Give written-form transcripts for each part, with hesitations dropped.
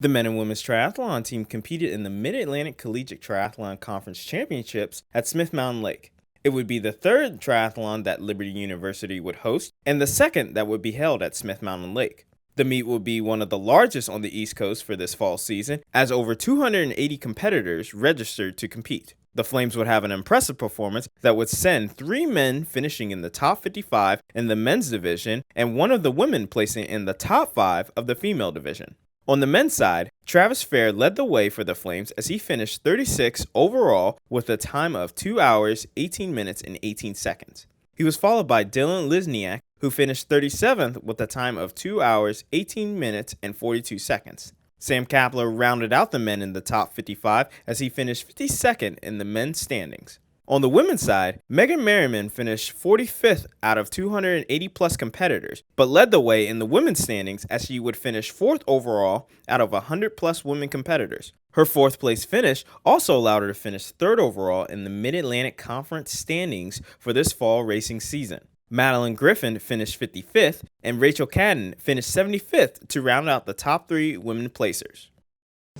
The men and women's triathlon team competed in the Mid-Atlantic Collegiate Triathlon Conference Championships at Smith Mountain Lake. It would be the third triathlon that Liberty University would host and the second that would be held at Smith Mountain Lake. The meet will be one of the largest on the East Coast for this fall season, as over 280 competitors registered to compete. The Flames would have an impressive performance that would send 3 men finishing in the top 55 in the men's division and one of the women placing in the top 5 of the female division. On the men's side, Travis Fair led the way for the Flames as he finished 36 overall with a time of 2 hours, 18 minutes, and 18 seconds. He was followed by Dylan Lisniak, who finished 37th with a time of 2 hours, 18 minutes, and 42 seconds. Sam Kapler rounded out the men in the top 55 as he finished 52nd in the men's standings. On the women's side, Megan Merriman finished 45th out of 280-plus competitors, but led the way in the women's standings as she would finish 4th overall out of 100-plus women competitors. Her 4th-place finish also allowed her to finish 3rd overall in the Mid-Atlantic Conference standings for this fall racing season. Madeline Griffin finished 55th, and Rachel Cadden finished 75th to round out the top 3 women placers.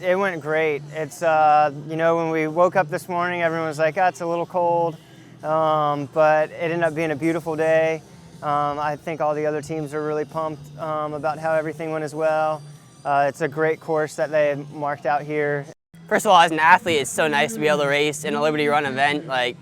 It went great. It's, when we woke up this morning, everyone was like, it's a little cold, but it ended up being a beautiful day. I think all the other teams are really pumped about how everything went as well. It's a great course that they marked out here. First of all, as an athlete, it's so nice to be able to race in a Liberty Run event. Like,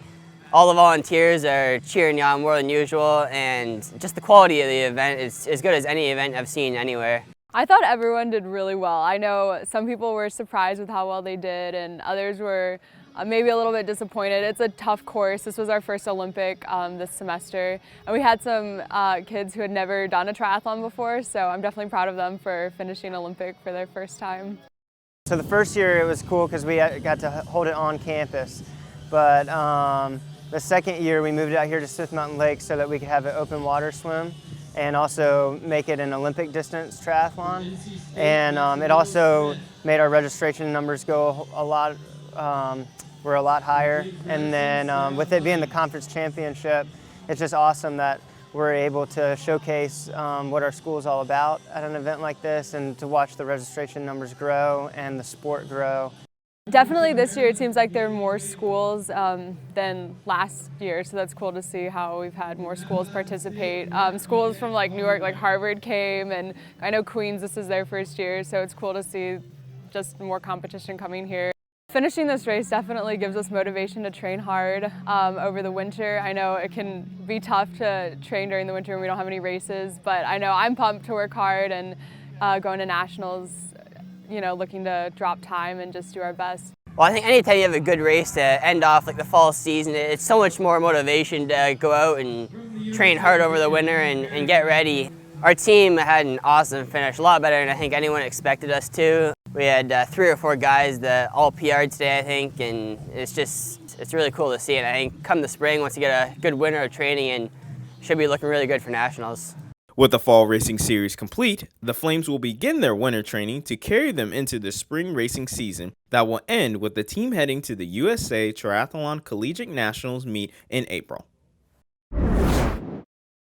all the volunteers are cheering you on more than usual, and just the quality of the event is as good as any event I've seen anywhere. I thought everyone did really well. I know some people were surprised with how well they did, and others were maybe a little bit disappointed. It's a tough course. This was our first Olympic this semester, and we had some kids who had never done a triathlon before, so I'm definitely proud of them for finishing Olympic for their first time. So the first year it was cool because we got to hold it on campus, but the second year we moved out here to Smith Mountain Lake so that we could have an open water swim and also make it an Olympic distance triathlon. And it also made our registration numbers go were a lot higher. And then with it being the conference championship, it's just awesome that we're able to showcase what our school is all about at an event like this, and to watch the registration numbers grow and the sport grow. Definitely this year it seems like there are more schools than last year, so that's cool to see how we've had more schools participate. Schools from like New York, like Harvard came, and I know Queens, this is their first year, so it's cool to see just more competition coming here. Finishing this race definitely gives us motivation to train hard over the winter. I know it can be tough to train during the winter when we don't have any races, but I know I'm pumped to work hard and going to nationals, looking to drop time and just do our best. Well, I think anytime you have a good race to end off like the fall season, it's so much more motivation to go out and train hard over the winter and get ready. Our team had an awesome finish, a lot better than I think anyone expected us to. We had 3 or 4 guys that all PR'd today, I think, and it's really cool to see. And I think come the spring, once you get a good winter of training, and should be looking really good for nationals. With the fall racing series complete, the Flames will begin their winter training to carry them into the spring racing season that will end with the team heading to the USA Triathlon Collegiate Nationals meet in April.